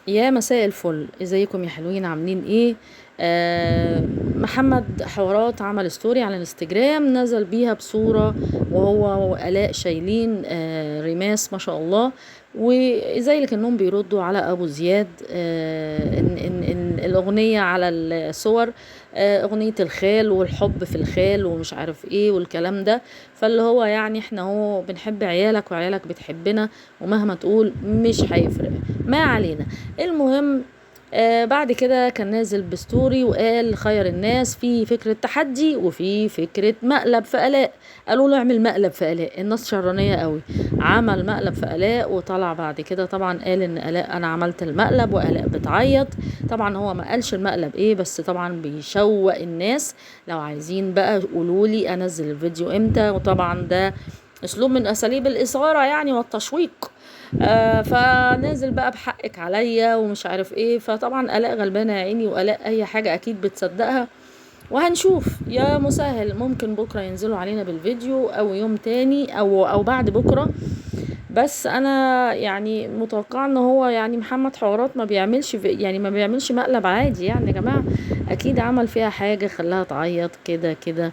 يا مساء الفل، ازيكم يا حلوين؟ عاملين ايه؟ محمد حوارات عمل ستوري على الانستجرام، نزل بيها بصورة وهو وآلاء شايلين رماس ما شاء الله، وزي اللي كانهم بيردوا على ابو زياد إن الاغنية على الصور، اغنية الخال والحب في الخال ومش عارف ايه والكلام ده. فاللي هو يعني احنا هو بنحب عيالك وعيالك بتحبنا، ومهما تقول مش هيفرق، ما علينا. المهم بعد كده كان نازل بستوري وقال خير الناس في فكرة تحدي وفي فكرة مقلب في آلاء. قالوا له اعمل مقلب في آلاء، الناس شرانية قوي. عمل مقلب في آلاء وطلع بعد كده طبعا قال ان آلاء انا عملت المقلب، وآلاء بتعيط. طبعا هو ما قالش المقلب ايه، بس طبعا بيشوق الناس. لو عايزين بقى قولوا لي انزل الفيديو امتى، وطبعا ده اسلوب من اساليب الاثاره يعني والتشويق. فنازل بقى بحقك عليا ومش عارف ايه. فطبعا الاء غلبانه يا عيني، والاء اي حاجه اكيد بتصدقها. وهنشوف يا مسهل، ممكن بكره ينزلوا علينا بالفيديو او يوم تاني او بعد بكره. بس انا يعني متوقعه ان هو يعني محمد حوارات ما بيعملش يعني ما بيعملش مقلب عادي يعني يا جماعه. اكيد عمل فيها حاجه خلاها تعيط كده كده.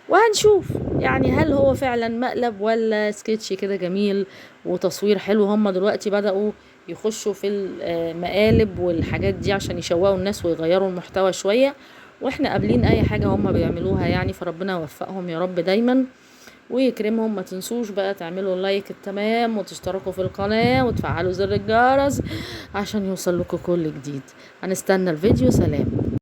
وهنشوف يعني هل هو فعلا مقلب ولا سكتش كده جميل وتصوير حلو. هم دلوقتي بدأوا يخشوا في المقالب والحاجات دي عشان يشوقوا الناس ويغيروا المحتوى شوية، واحنا قابلين اي حاجة هم بيعملوها يعني. فربنا يوفقهم يا رب دايما ويكرمهم. ما تنسوش بقى تعملوا لايك التمام وتشتركوا في القناة وتفعلوا زر الجرس عشان يوصل لكم كل جديد. هنستنى الفيديو. سلام.